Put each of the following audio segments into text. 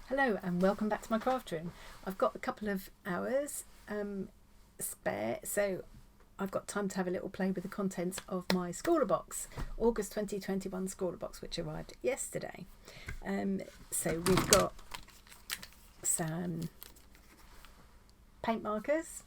Hello and welcome back to my craft room. I've got a couple of hours spare, so I've got time to have a little play with the contents of my Scrawlr box, August 2021 Scrawlr box, which arrived yesterday. So we've got some paint markers,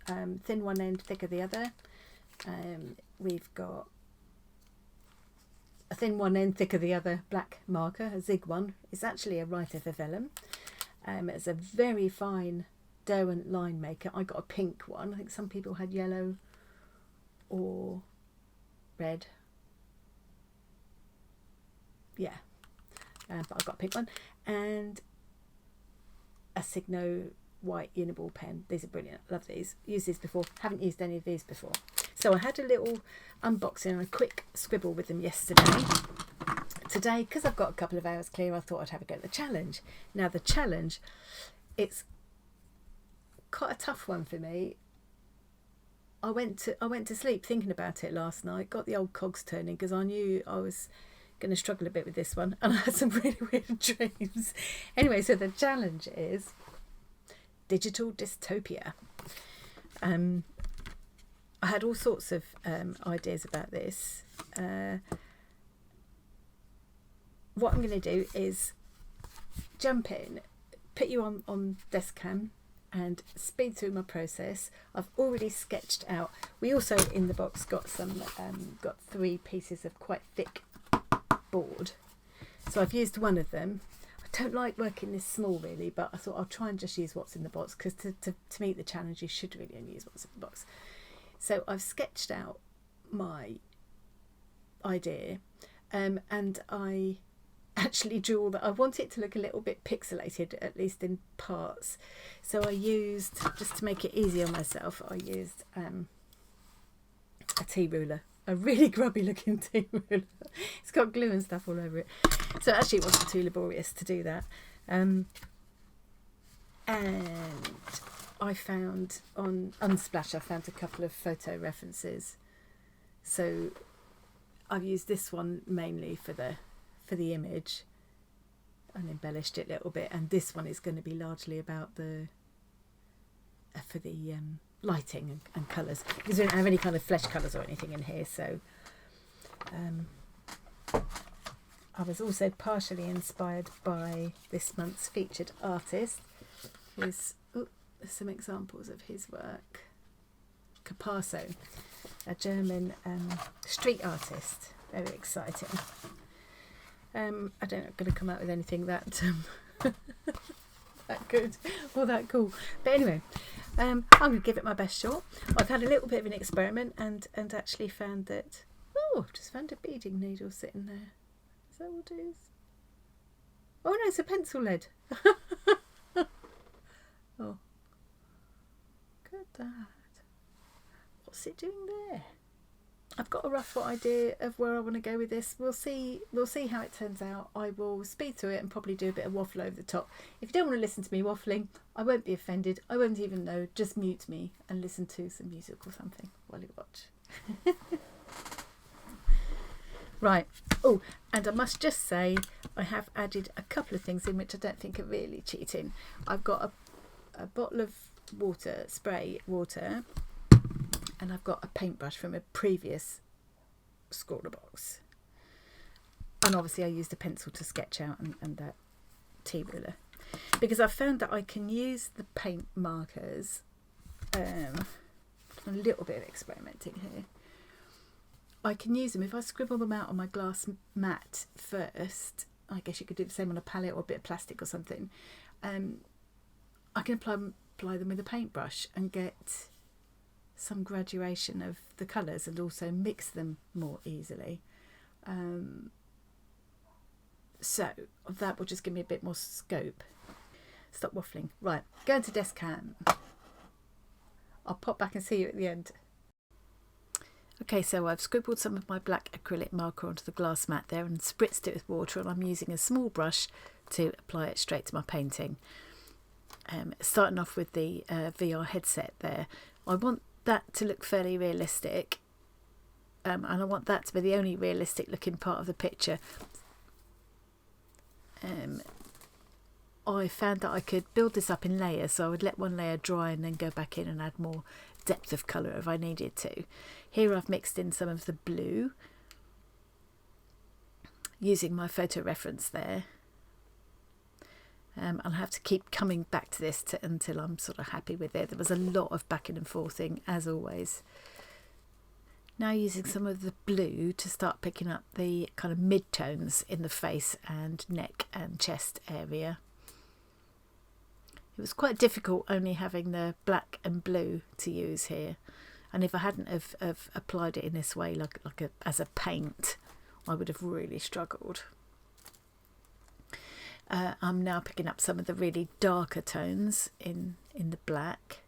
thin one end, thicker the other. We've got a thin one end, thicker the other, black marker, a zig one. It's actually a writer for vellum. It's a very fine Derwent line maker. I got a pink one. I think some people had yellow or red. Yeah, but I got a pink one. And a Signo white Uniball pen. These are brilliant. Love these. Used these before. Haven't used any of these before. So I had a little unboxing and a quick scribble with them yesterday. Today, because I've got a couple of hours clear, I thought I'd have a go at the challenge. Now the challenge, it's quite a tough one for me. I went to sleep thinking about it last night, got the old cogs turning because I knew I was going to struggle a bit with this one, and I had some really weird dreams. Anyway, so the challenge is digital dystopia. I had all sorts of ideas about this. What I'm going to do is jump in, put you on desk cam and speed through my process. I've already sketched out. We also in the box got some got 3 pieces of quite thick board. So I've used one of them. I don't like working this small really, but I thought I'll try and just use what's in the box because to meet the challenge you should really only use what's in the box. So I've sketched out my idea and I actually drew all that. I want it to look a little bit pixelated, at least in parts. So I used, just to make it easy on myself, I used a tea ruler, a really grubby looking tea ruler. It's got glue and stuff all over it. So actually it wasn't too laborious to do that. And I found on Unsplash, I found a couple of photo references. So I've used this one mainly for the image and embellished it a little bit, and this one is going to be largely about the lighting and colours, because we don't have any kind of flesh colours or anything in here. So I was also partially inspired by this month's featured artist. There's some examples of his work. Capasso, a German street artist. Very exciting. I don't know, I'm going to come out with anything that that good or that cool. But anyway, I'm going to give it my best shot. I've had a little bit of an experiment and actually found that, I've just found a beading needle sitting there. Is that what it is? Oh no, it's a pencil lead. Oh. Look at that. What's it doing there? I've got a rough idea of where I want to go with this. We'll see how it turns out. I will speed through it and probably do a bit of waffle over the top. If you don't want to listen to me waffling, I won't be offended. I won't even know. Just mute me and listen to some music or something while you watch. Right. Oh, and I must just say I have added a couple of things in which I don't think are really cheating. I've got a bottle of water, spray water, and I've got a paintbrush from a previous Scrawlr box. And obviously I used a pencil to sketch out and that tea ruler. Because I've found that I can use the paint markers, a little bit of experimenting here. I can use them, if I scribble them out on my glass mat first, I guess you could do the same on a palette or a bit of plastic or something. I can apply them with a paintbrush and get some graduation of the colours and also mix them more easily. So that will just give me a bit more scope. Stop waffling. Right, going to desk cam. I'll pop back and see you at the end. Okay, so I've scribbled some of my black acrylic marker onto the glass mat there and spritzed it with water, and I'm using a small brush to apply it straight to my painting. Starting off with the VR headset there. I want that to look fairly realistic, and I want that to be the only realistic looking part of the picture. I found that I could build this up in layers, so I would let one layer dry and then go back in and add more depth of colour if I needed to. Here I've mixed in some of the blue using my photo reference there. I'll have to keep coming back to this until I'm sort of happy with it. There was a lot of backing and forthing as always. Now using some of the blue to start picking up the kind of mid-tones in the face and neck and chest area. It was quite difficult only having the black and blue to use here, and if I hadn't have applied it in this way as a paint, I would have really struggled. I'm now picking up some of the really darker tones in the black.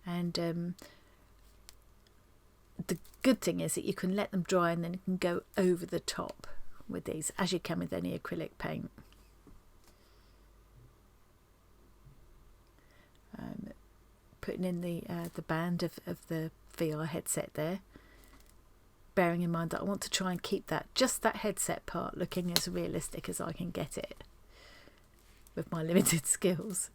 And the good thing is that you can let them dry and then you can go over the top with these, as you can with any acrylic paint. Putting in the band of the VR headset there, bearing in mind that I want to try and keep just that headset part looking as realistic as I can get it with my limited skills.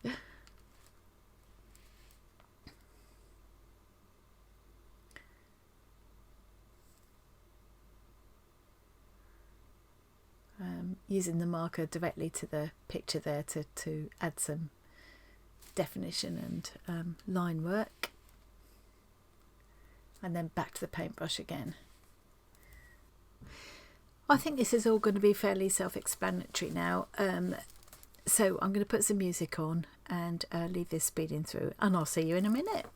Using the marker directly to the picture there to add some definition and line work, and then back to the paintbrush again. I think this is all going to be fairly self-explanatory now, so I'm going to put some music on and leave this speeding through, and I'll see you in a minute.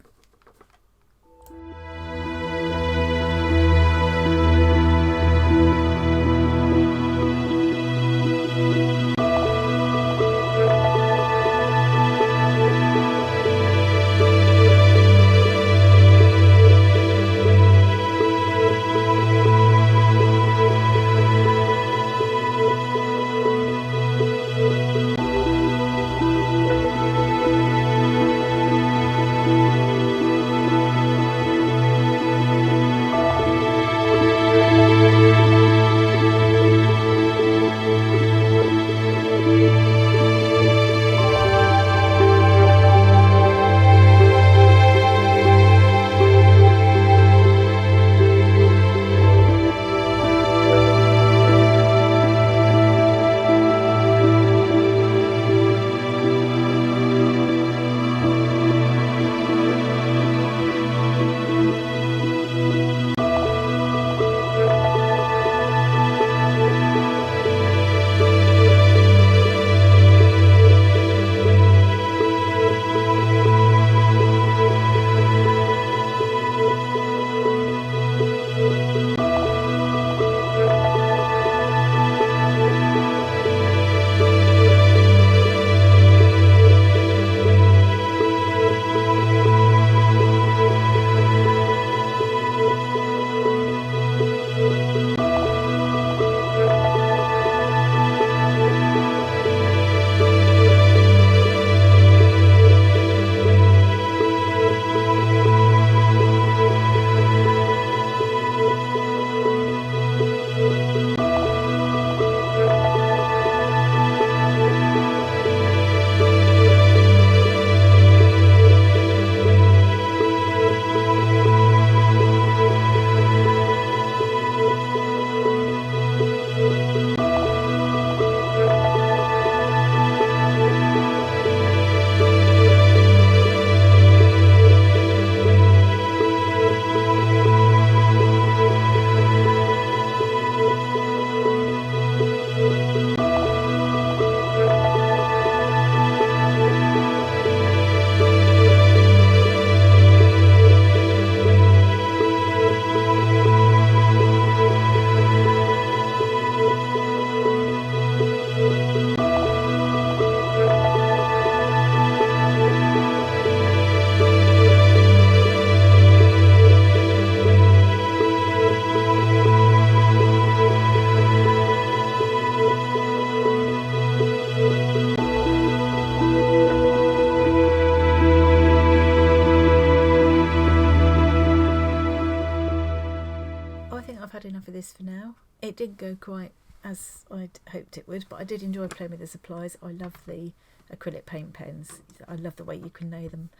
enough of this for now. It didn't go quite as I'd hoped it would, but I did enjoy playing with the supplies. I love the acrylic paint pens. I love the way you can lay them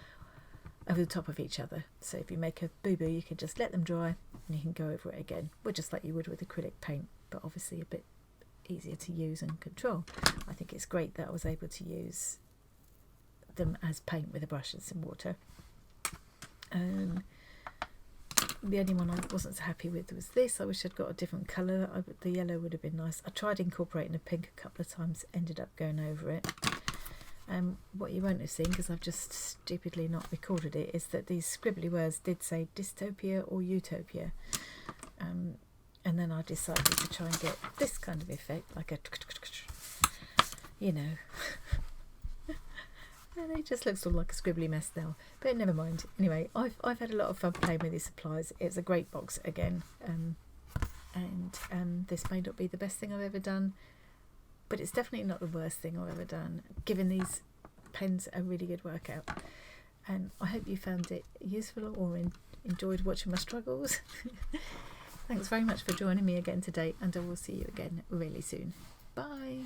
over the top of each other. So if you make a boo-boo, you can just let them dry and you can go over it again, well, just like you would with acrylic paint, but obviously a bit easier to use and control. I think it's great that I was able to use them as paint with a brush and some water. The only one I wasn't so happy with was this. I wish I'd got a different colour. The yellow would have been nice. I tried incorporating a pink a couple of times, ended up going over it. What you won't have seen, because I've just stupidly not recorded it, is that these scribbly words did say Dystopia or Utopia. And then I decided to try and get this kind of effect, like a, you know. And it just looks all like a scribbly mess now, but never mind. Anyway, I've had a lot of fun playing with these supplies. It's a great box again, and this may not be the best thing I've ever done, but it's definitely not the worst thing I've ever done, giving these pens a really good workout. And I hope you found it useful or enjoyed watching my struggles. Thanks very much for joining me again today, and I will see you again really soon. Bye.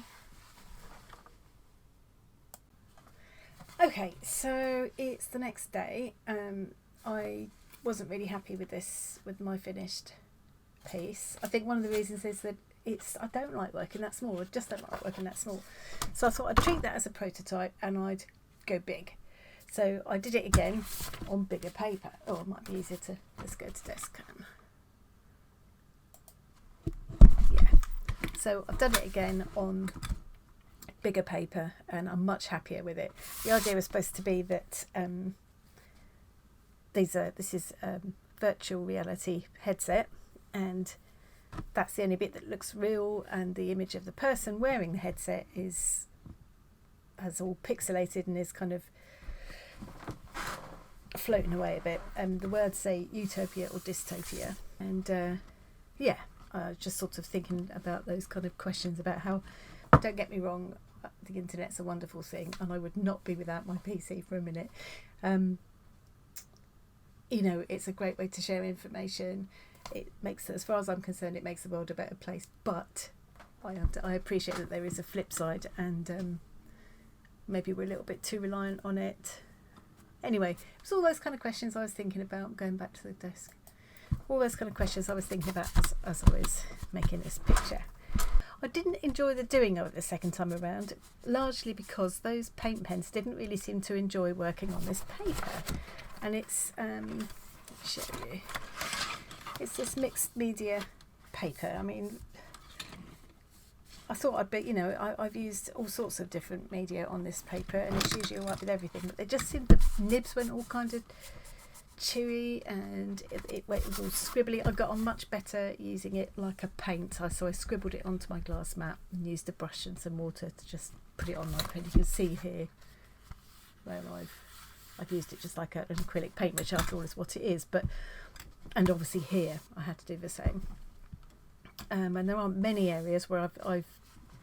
Okay, so it's the next day. I wasn't really happy with my finished piece. I think one of the reasons is that I don't like working that small. I just don't like working that small. So I thought I'd treat that as a prototype and I'd go big. So I did it again on bigger paper. Oh, it might be easier to, let's go to desk cam. Yeah. So I've done it again on bigger paper and I'm much happier with it. The idea was supposed to be that this is virtual reality headset, and that's the only bit that looks real, and the image of the person wearing the headset has all pixelated and is kind of floating away a bit. The words say Utopia or Dystopia, and yeah, I was just sort of thinking about those kind of questions about how, don't get me wrong, the internet's a wonderful thing and I would not be without my PC for a minute. You know, it's a great way to share information. It makes, as far as I'm concerned, it makes the world a better place, but I appreciate that there is a flip side, and maybe we're a little bit too reliant on it. Anyway, it was all those kind of questions I was thinking about, going back to the desk. All those kind of questions I was thinking about as I was making this picture. I didn't enjoy the doing of it the second time around, largely because those paint pens didn't really seem to enjoy working on this paper. And it's, let me show you, it's this mixed media paper. I mean, I thought I'd be, you know, I've used all sorts of different media on this paper and it's usually all right with everything, but they just seemed, the nibs went all kind of chewy and it was all scribbly. I got on much better using it like a paint. So I scribbled it onto my glass mat and used a brush and some water to just put it on like, and you can see here where I've used it just like an acrylic paint, which after all is what it is, but, and obviously here I had to do the same. And there aren't many areas where I've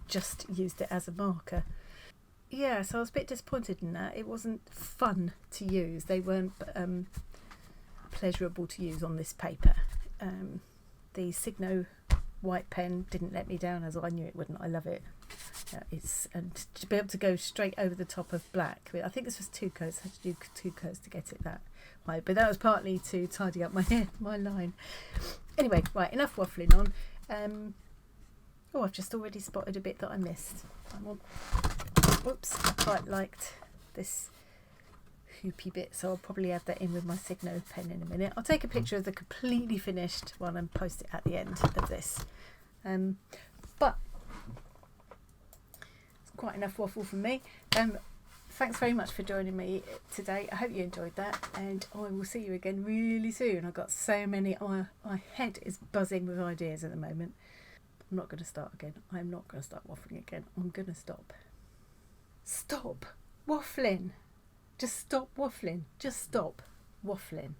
just used it as a marker. Yeah, so I was a bit disappointed in that. It wasn't fun to use. They weren't pleasurable to use on this paper. The Signo white pen didn't let me down, as I knew it wouldn't. I love it. And to be able to go straight over the top of black. I think this was 2 coats. I had to do 2 coats to get it that way, but that was partly to tidy up my line. Anyway, right, enough waffling on. Oh, I've just already spotted a bit that I missed. Oops, I quite liked this hoopy bit, so I'll probably add that in with my Signo pen in a minute. I'll take a picture of the completely finished one and post it at the end of this. But it's quite enough waffle from me. Thanks very much for joining me today. I hope you enjoyed that, and I will see you again really soon. I've got so many, my head is buzzing with ideas at the moment. I'm not going to start again. I'm not going to start waffling again. I'm going to stop. Stop waffling. Just stop waffling. Just stop waffling.